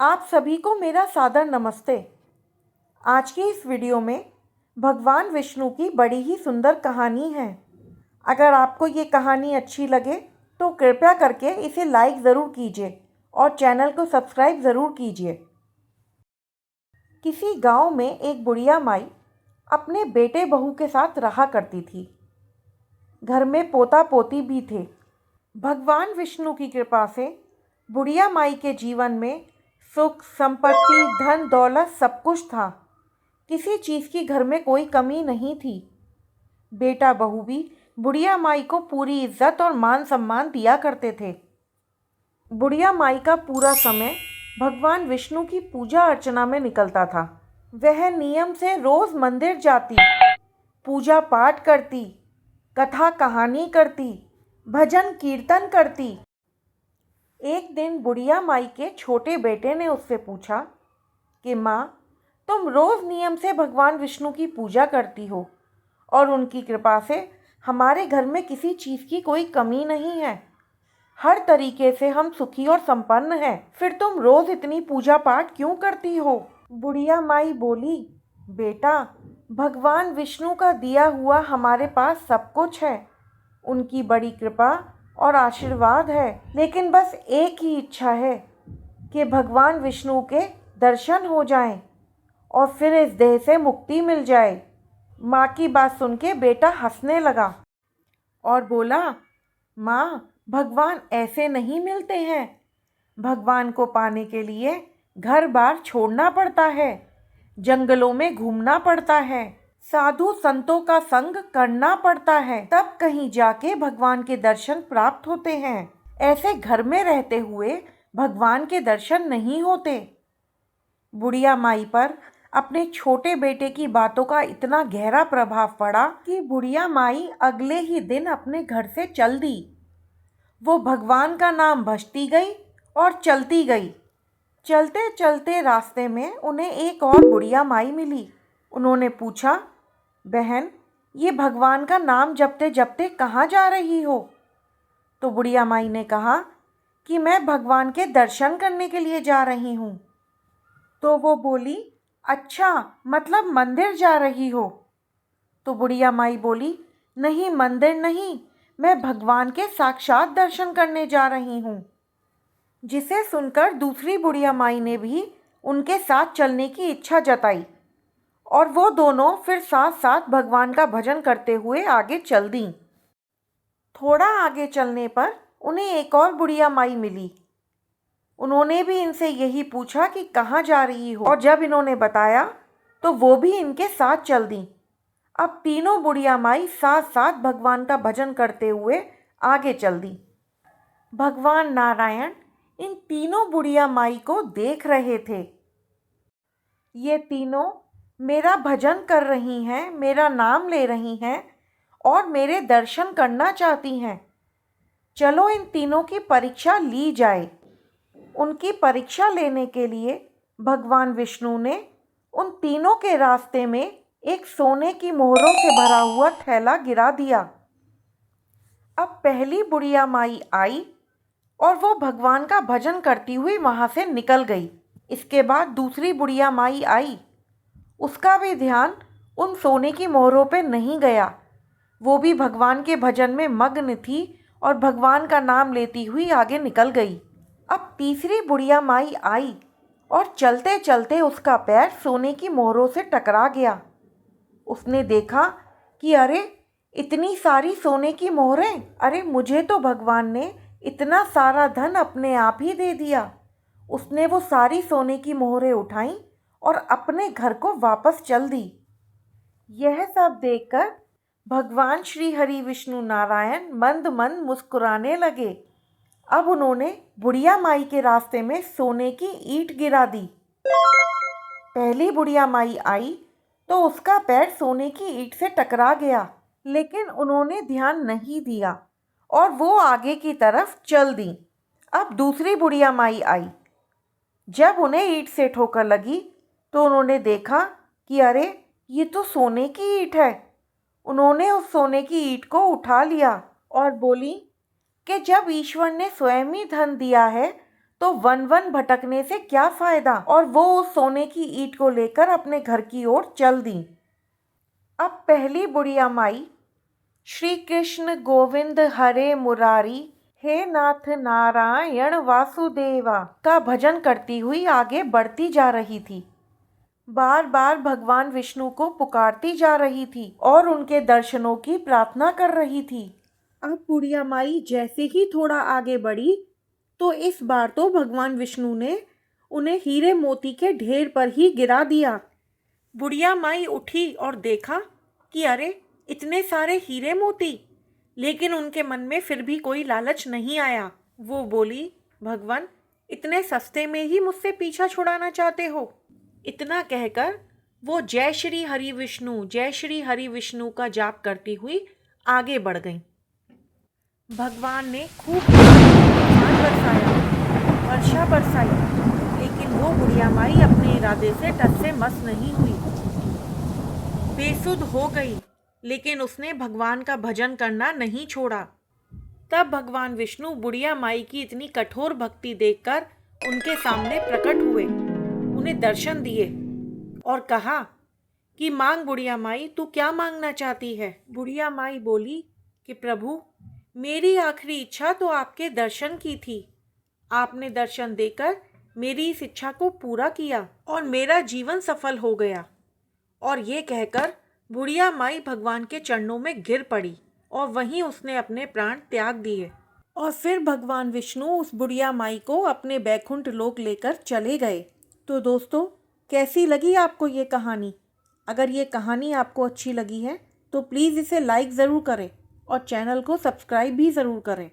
आप सभी को मेरा सादर नमस्ते। आज की इस वीडियो में भगवान विष्णु की बड़ी ही सुंदर कहानी है। अगर आपको ये कहानी अच्छी लगे तो कृपया करके इसे लाइक ज़रूर कीजिए और चैनल को सब्सक्राइब ज़रूर कीजिए। किसी गांव में एक बुढ़िया माई अपने बेटे बहू के साथ रहा करती थी। घर में पोता पोती भी थे। भगवान विष्णु की कृपा से बुढ़िया माई के जीवन में सुख, संपत्ति, धन दौलत सब कुछ था। किसी चीज़ की घर में कोई कमी नहीं थी। बेटा बहू भी बुढ़िया माई को पूरी इज्जत और मान सम्मान दिया करते थे। बुढ़िया माई का पूरा समय भगवान विष्णु की पूजा अर्चना में निकलता था। वह नियम से रोज़ मंदिर जाती, पूजा पाठ करती, कथा कहानी करती, भजन कीर्तन करती। एक दिन बुढ़िया माई के छोटे बेटे ने उससे पूछा कि माँ, तुम रोज़ नियम से भगवान विष्णु की पूजा करती हो और उनकी कृपा से हमारे घर में किसी चीज़ की कोई कमी नहीं है। हर तरीके से हम सुखी और संपन्न हैं। फिर तुम रोज़ इतनी पूजा पाठ क्यों करती हो? बुढ़िया माई बोली, बेटा, भगवान विष्णु का दिया हुआ हमारे पास सब कुछ है। उनकी बड़ी कृपा और आशीर्वाद है, लेकिन बस एक ही इच्छा है कि भगवान विष्णु के दर्शन हो जाएं और फिर इस देह से मुक्ति मिल जाए। माँ की बात सुन के बेटा हंसने लगा और बोला, माँ, भगवान ऐसे नहीं मिलते हैं। भगवान को पाने के लिए घर बार छोड़ना पड़ता है, जंगलों में घूमना पड़ता है, साधु संतों का संग करना पड़ता है, तब कहीं जाके भगवान के दर्शन प्राप्त होते हैं। ऐसे घर में रहते हुए भगवान के दर्शन नहीं होते। बुढ़िया माई पर अपने छोटे बेटे की बातों का इतना गहरा प्रभाव पड़ा कि बुढ़िया माई अगले ही दिन अपने घर से चल दी। वो भगवान का नाम भजती गई और चलती गई। चलते चलते रास्ते में उन्हें एक और बुढ़िया माई मिली। उन्होंने पूछा, बहन, ये भगवान का नाम जपते जपते कहाँ जा रही हो? तो बुढ़िया माई ने कहा कि मैं भगवान के दर्शन करने के लिए जा रही हूँ। तो वो बोली, अच्छा, मतलब मंदिर जा रही हो? तो बुढ़िया माई बोली, नहीं, मंदिर नहीं, मैं भगवान के साक्षात दर्शन करने जा रही हूँ। जिसे सुनकर दूसरी बुढ़िया माई ने भी उनके साथ चलने की इच्छा जताई और वो दोनों फिर साथ साथ भगवान का भजन करते हुए आगे चल दी। थोड़ा आगे चलने पर उन्हें एक और बुढ़िया माई मिली। उन्होंने भी इनसे यही पूछा कि कहाँ जा रही हो, और जब इन्होंने बताया तो वो भी इनके साथ चल दी। अब तीनों बुढ़िया माई साथ साथ भगवान का भजन करते हुए आगे चल दी। भगवान नारायण इन तीनों बुढ़िया माई को देख रहे थे। ये तीनों मेरा भजन कर रही हैं, मेरा नाम ले रही हैं और मेरे दर्शन करना चाहती हैं। चलो इन तीनों की परीक्षा ली जाए। उनकी परीक्षा लेने के लिए भगवान विष्णु ने उन तीनों के रास्ते में एक सोने की मोहरों से भरा हुआ थैला गिरा दिया। अब पहली बुढ़िया माई आई और वो भगवान का भजन करती हुई वहाँ से निकल गई। इसके बाद दूसरी बुढ़िया माई आई। उसका भी ध्यान उन सोने की मोहरों पे नहीं गया। वो भी भगवान के भजन में मग्न थी और भगवान का नाम लेती हुई आगे निकल गई। अब तीसरी बुढ़िया माई आई और चलते चलते उसका पैर सोने की मोहरों से टकरा गया। उसने देखा कि अरे, इतनी सारी सोने की मोहरें! अरे, मुझे तो भगवान ने इतना सारा धन अपने आप ही दे दिया। उसने वो सारी सोने की मोहरें उठाईं और अपने घर को वापस चल दी। यह सब देखकर भगवान श्री हरि विष्णु नारायण मंद मंद मुस्कुराने लगे। अब उन्होंने बुढ़िया माई के रास्ते में सोने की ईंट गिरा दी। पहली बुढ़िया माई आई तो उसका पैर सोने की ईंट से टकरा गया, लेकिन उन्होंने ध्यान नहीं दिया और वो आगे की तरफ चल दी। अब दूसरी बुढ़िया माई आई। जब उन्हें ईंट से ठोकर लगी तो उन्होंने देखा कि अरे, ये तो सोने की ईंट है। उन्होंने उस सोने की ईंट को उठा लिया और बोली कि जब ईश्वर ने स्वयं ही धन दिया है तो वन वन भटकने से क्या फायदा। और वो उस सोने की ईंट को लेकर अपने घर की ओर चल दी। अब पहली बुढ़िया माई श्री कृष्ण गोविंद हरे मुरारी हे नाथ नारायण वासुदेवा का भजन करती हुई आगे बढ़ती जा रही थी। बार बार भगवान विष्णु को पुकारती जा रही थी और उनके दर्शनों की प्रार्थना कर रही थी। अब बुढ़िया माई जैसे ही थोड़ा आगे बढ़ी तो इस बार तो भगवान विष्णु ने उन्हें हीरे मोती के ढेर पर ही गिरा दिया। बुढ़िया माई उठी और देखा कि अरे इतने सारे हीरे मोती, लेकिन उनके मन में फिर भी कोई लालच नहीं आया। वो बोली, भगवान इतने सस्ते में ही मुझसे पीछा छुड़ाना चाहते हो। इतना कहकर वो जय श्री हरि विष्णु का जाप करती हुई आगे बढ़ गई। भगवान ने खूब वर्षा बरसाई, लेकिन वो बुढ़िया माई अपने इरादे से टस से मस नहीं हुई। बेसुध हो गई, लेकिन उसने भगवान का भजन करना नहीं छोड़ा। तब भगवान विष्णु बुढ़िया माई की इतनी कठोर भक्ति देखकर उनके सामने प्रकट हुए, उन्हें दर्शन दिए और कहा कि मांग बुढ़िया माई, तू क्या मांगना चाहती है। बुढ़िया माई बोली कि प्रभु, मेरी आखिरी इच्छा तो आपके दर्शन की थी। आपने दर्शन देकर मेरी इस इच्छा को पूरा किया और मेरा जीवन सफल हो गया। और ये कहकर बुढ़िया माई भगवान के चरणों में गिर पड़ी और वहीं उसने अपने प्राण त्याग दिए। और फिर भगवान विष्णु उस बुढ़िया माई को अपने बैकुंठ लोक लेकर चले गए। तो दोस्तों, कैसी लगी आपको ये कहानी? अगर ये कहानी आपको अच्छी लगी है तो प्लीज़ इसे लाइक ज़रूर करें और चैनल को सब्सक्राइब भी ज़रूर करें।